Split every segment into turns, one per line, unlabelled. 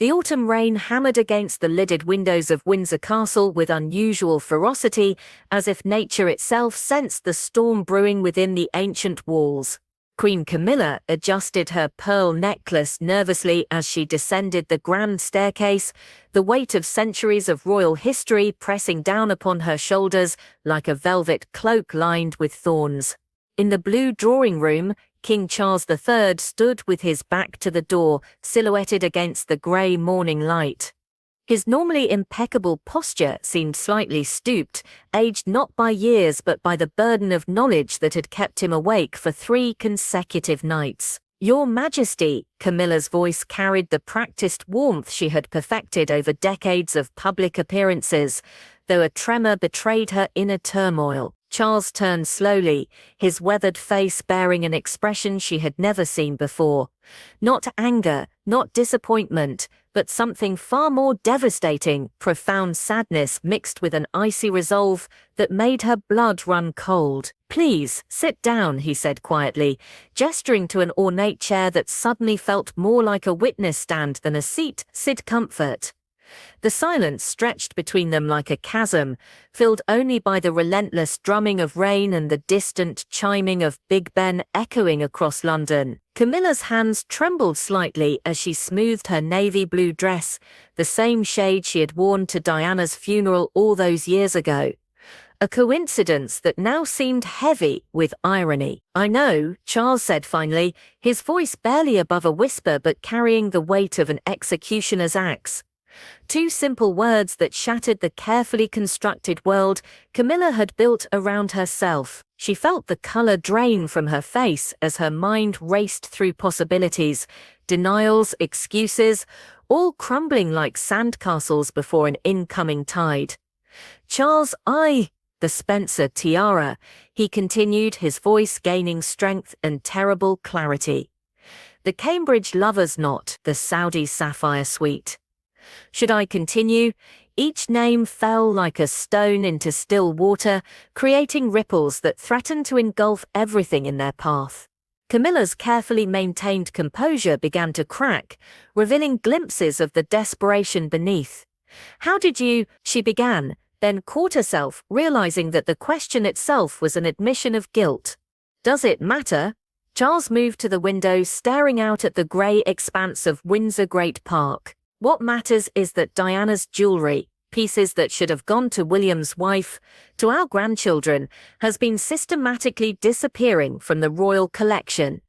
The autumn rain hammered against the lidded windows of Windsor Castle with unusual ferocity, as if nature itself sensed the storm brewing within the ancient walls. Queen Camilla adjusted her pearl necklace nervously as she descended the grand staircase, the weight of centuries of royal history pressing down upon her shoulders like a velvet cloak lined with thorns. In the blue drawing room, King Charles III stood with his back to the door, silhouetted against the grey morning light. His normally impeccable posture seemed slightly stooped, aged not by years but by the burden of knowledge that had kept him awake for 3 consecutive nights. "Your Majesty," Camilla's voice carried the practiced warmth she had perfected over decades of public appearances, though a tremor betrayed her inner turmoil. Charles turned slowly, his weathered face bearing an expression she had never seen before. Not anger, not disappointment, but something far more devastating, profound sadness mixed with an icy resolve that made her blood run cold. "Please, sit down," he said quietly, gesturing to an ornate chair that suddenly felt more like a witness stand than a seat. "Sit comfort." The silence stretched between them like a chasm, filled only by the relentless drumming of rain and the distant chiming of Big Ben echoing across London. Camilla's hands trembled slightly as she smoothed her navy blue dress, the same shade she had worn to Diana's funeral all those years ago. A coincidence that now seemed heavy with irony. "I know," Charles said finally, his voice barely above a whisper but carrying the weight of an executioner's axe. 2 simple words that shattered the carefully constructed world Camilla had built around herself. She felt the color drain from her face as her mind raced through possibilities, denials, excuses, all crumbling like sandcastles before an incoming tide. "Charles, the Spencer tiara," he continued, his voice gaining strength and terrible clarity. "The Cambridge lover's knot, the Saudi sapphire suite." Should I continue? Each name fell like a stone into still water, creating ripples that threatened to engulf everything in their path. Camilla's carefully maintained composure began to crack, revealing glimpses of the desperation beneath. "How did you—" she began, then caught herself, realizing that the question itself was an admission of guilt. "Does it matter?" Charles moved to the window, staring out at the grey expanse of Windsor Great Park. "What matters is that Diana's jewelry, pieces that should have gone to William's wife, to our grandchildren, has been systematically disappearing from the royal collection.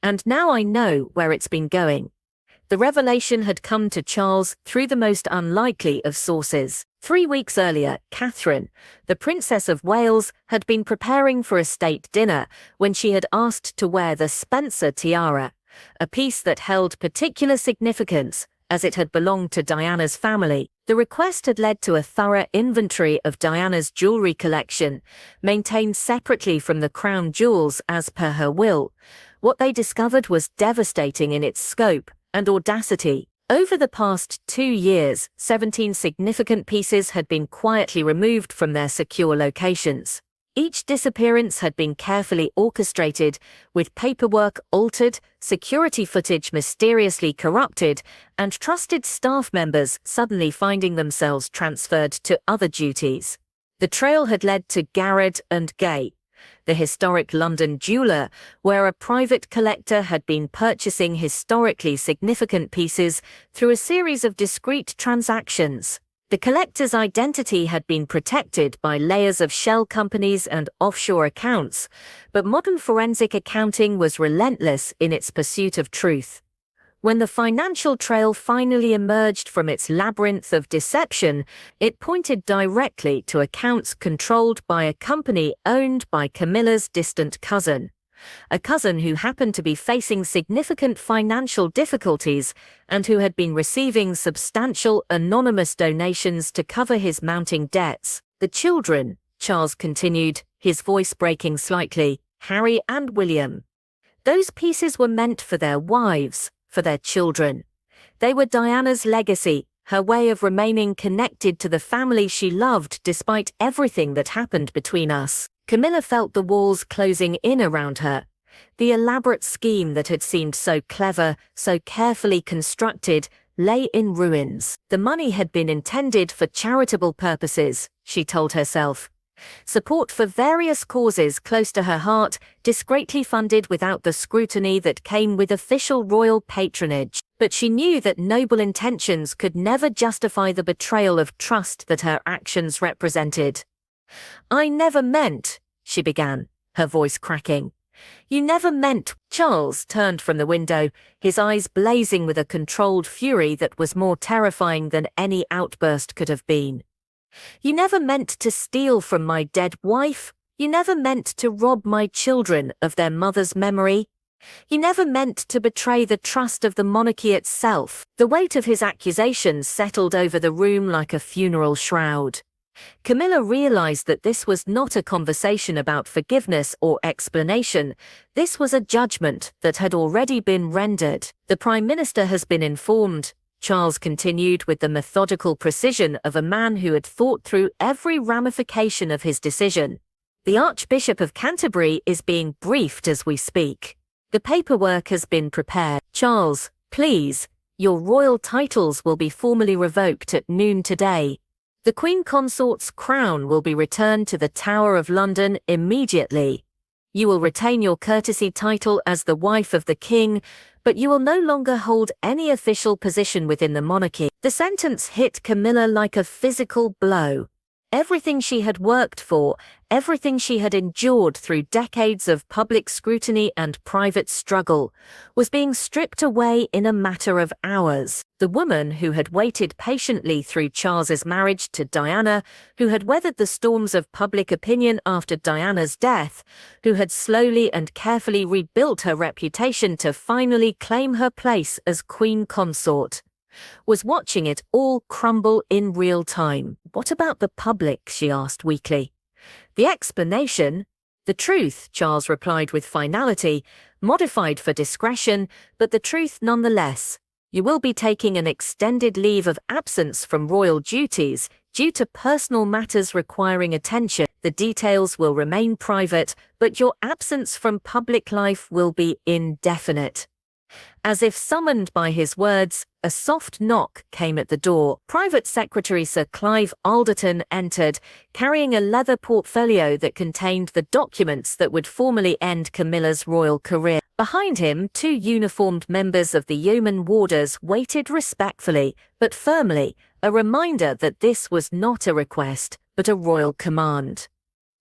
And now I know where it's been going." The revelation had come to Charles through the most unlikely of sources. 3 weeks earlier, Catherine, the Princess of Wales, had been preparing for a state dinner when she had asked to wear the Spencer tiara, a piece that held particular significance as it had belonged to Diana's family. The request had led to a thorough inventory of Diana's jewelry collection, maintained separately from the crown jewels as per her will. What they discovered was devastating in its scope and audacity. Over the past 2 years, 17 significant pieces had been quietly removed from their secure locations. Each disappearance had been carefully orchestrated, with paperwork altered, security footage mysteriously corrupted, and trusted staff members suddenly finding themselves transferred to other duties. The trail had led to Garrett and Gay, the historic London jeweller, where a private collector had been purchasing historically significant pieces through a series of discrete transactions. The collector's identity had been protected by layers of shell companies and offshore accounts, but modern forensic accounting was relentless in its pursuit of truth. When the financial trail finally emerged from its labyrinth of deception, it pointed directly to accounts controlled by a company owned by Camilla's distant cousin. A cousin who happened to be facing significant financial difficulties and who had been receiving substantial anonymous donations to cover his mounting debts. "The children," Charles continued, his voice breaking slightly, "Harry and William. Those pieces were meant for their wives, for their children. They were Diana's legacy, her way of remaining connected to the family she loved despite everything that happened between us." Camilla felt the walls closing in around her. The elaborate scheme that had seemed so clever, so carefully constructed, lay in ruins. The money had been intended for charitable purposes, she told herself. Support for various causes close to her heart, discreetly funded without the scrutiny that came with official royal patronage. But she knew that noble intentions could never justify the betrayal of trust that her actions represented. "I never meant," she began, her voice cracking. "You never meant." Charles turned from the window, his eyes blazing with a controlled fury that was more terrifying than any outburst could have been. "You never meant to steal from my dead wife. You never meant to rob my children of their mother's memory. You never meant to betray the trust of the monarchy itself." The weight of his accusations settled over the room like a funeral shroud. Camilla realized that this was not a conversation about forgiveness or explanation. This was a judgment that had already been rendered. "The Prime Minister has been informed," Charles continued with the methodical precision of a man who had thought through every ramification of his decision. "The Archbishop of Canterbury is being briefed as we speak. The paperwork has been prepared. Charles, please, your royal titles will be formally revoked at noon today. The Queen Consort's crown will be returned to the Tower of London immediately. You will retain your courtesy title as the wife of the King, but you will no longer hold any official position within the monarchy." The sentence hit Camilla like a physical blow. Everything she had worked for, everything she had endured through decades of public scrutiny and private struggle, was being stripped away in a matter of hours. The woman who had waited patiently through Charles's marriage to Diana, who had weathered the storms of public opinion after Diana's death, who had slowly and carefully rebuilt her reputation to finally claim her place as Queen Consort, was watching it all crumble in real time. "What about the public?" she asked weakly. "The explanation, the truth," Charles replied with finality, modified for discretion, but the truth nonetheless. "You will be taking an extended leave of absence from royal duties due to personal matters requiring attention. The details will remain private, but your absence from public life will be indefinite." As if summoned by his words, a soft knock came at the door. Private Secretary Sir Clive Alderton entered, carrying a leather portfolio that contained the documents that would formally end Camilla's royal career. Behind him, two uniformed members of the yeoman warders waited respectfully, but firmly, a reminder that this was not a request, but a royal command.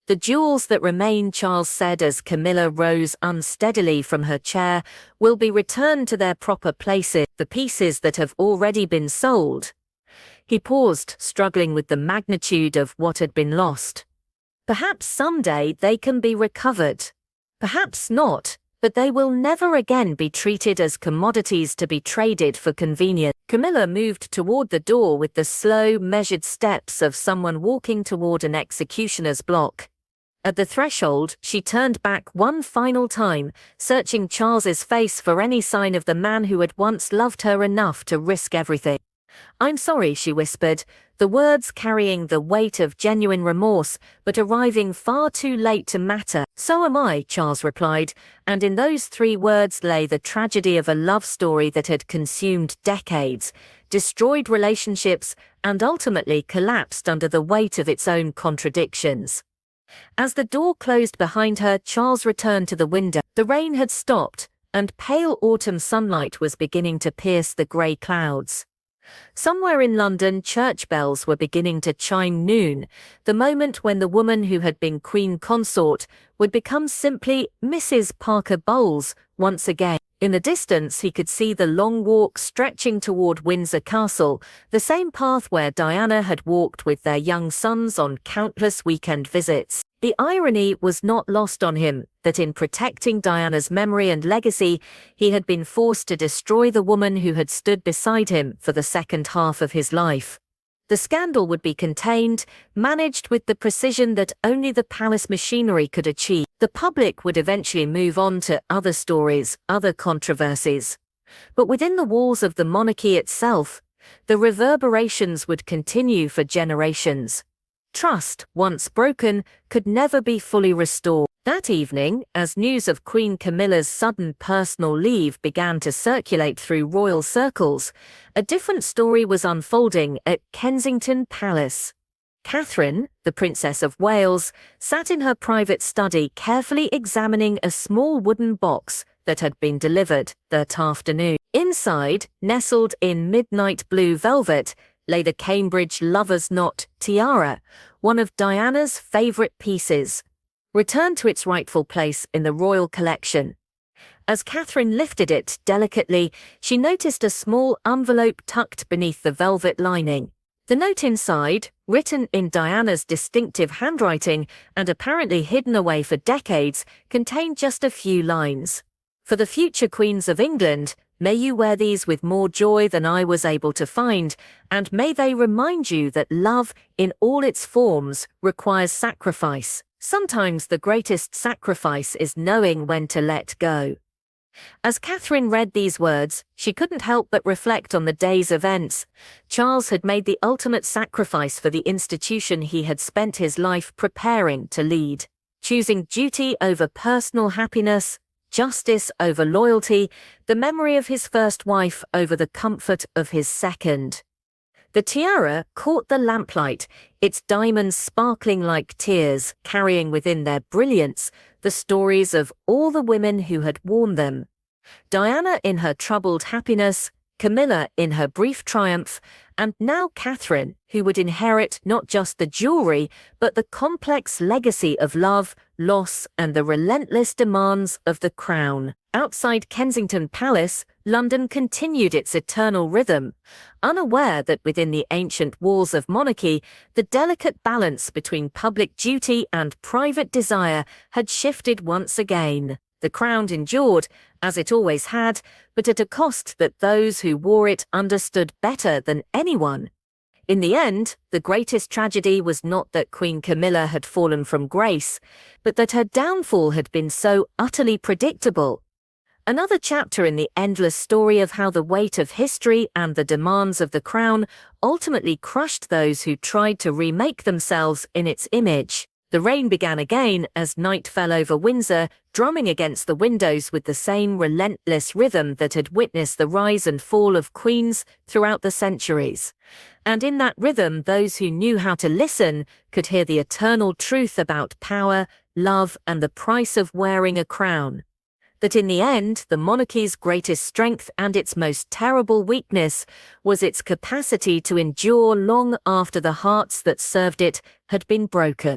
"The jewels that remain," Charles said as Camilla rose unsteadily from her chair, "will be returned to their proper places. The pieces that have already been sold." He paused, struggling with the magnitude of what had been lost. "Perhaps someday they can be recovered. Perhaps not, but they will never again be treated as commodities to be traded for convenience." Camilla moved toward the door with the slow, measured steps of someone walking toward an executioner's block. At the threshold, she turned back one final time, searching Charles's face for any sign of the man who had once loved her enough to risk everything. "I'm sorry," she whispered, the words carrying the weight of genuine remorse, but arriving far too late to matter. "So am I," Charles replied, and in those three words lay the tragedy of a love story that had consumed decades, destroyed relationships, and ultimately collapsed under the weight of its own contradictions. As the door closed behind her, Charles returned to the window. The rain had stopped, and pale autumn sunlight was beginning to pierce the grey clouds. Somewhere in London, church bells were beginning to chime noon, the moment when the woman who had been Queen Consort would become simply Mrs. Parker Bowles once again. In the distance, he could see the long walk stretching toward Windsor Castle, the same path where Diana had walked with their young sons on countless weekend visits. The irony was not lost on him that in protecting Diana's memory and legacy, he had been forced to destroy the woman who had stood beside him for the second half of his life. The scandal would be contained, managed with the precision that only the palace machinery could achieve. The public would eventually move on to other stories, other controversies. But within the walls of the monarchy itself, the reverberations would continue for generations. Trust, once broken, could never be fully restored. That evening, as news of Queen Camilla's sudden personal leave began to circulate through royal circles, a different story was unfolding at Kensington Palace. Catherine, the Princess of Wales, sat in her private study carefully examining a small wooden box that had been delivered that afternoon. Inside, nestled in midnight blue velvet, lay the Cambridge Lover's Knot tiara, one of Diana's favourite pieces, returned to its rightful place in the royal collection. As Catherine lifted it delicately, she noticed a small envelope tucked beneath the velvet lining. The note inside, written in Diana's distinctive handwriting and apparently hidden away for decades, contained just a few lines. "For the future Queens of England, may you wear these with more joy than I was able to find, and may they remind you that love, in all its forms, requires sacrifice. Sometimes the greatest sacrifice is knowing when to let go." As Catherine read these words, she couldn't help but reflect on the day's events. Charles had made the ultimate sacrifice for the institution he had spent his life preparing to lead, choosing duty over personal happiness, justice over loyalty, the memory of his first wife over the comfort of his second. The tiara caught the lamplight, its diamonds sparkling like tears, carrying within their brilliance the stories of all the women who had worn them. Diana in her troubled happiness, Camilla in her brief triumph, and now Catherine, who would inherit not just the jewelry, but the complex legacy of love, loss, and the relentless demands of the crown. Outside Kensington Palace, London continued its eternal rhythm, unaware that within the ancient walls of monarchy, the delicate balance between public duty and private desire had shifted once again. The crown endured, as it always had, but at a cost that those who wore it understood better than anyone. In the end, the greatest tragedy was not that Queen Camilla had fallen from grace, but that her downfall had been so utterly predictable. Another chapter in the endless story of how the weight of history and the demands of the crown ultimately crushed those who tried to remake themselves in its image. The rain began again as night fell over Windsor, drumming against the windows with the same relentless rhythm that had witnessed the rise and fall of queens throughout the centuries. And in that rhythm, those who knew how to listen could hear the eternal truth about power, love, and the price of wearing a crown. That in the end, the monarchy's greatest strength and its most terrible weakness was its capacity to endure long after the hearts that served it had been broken.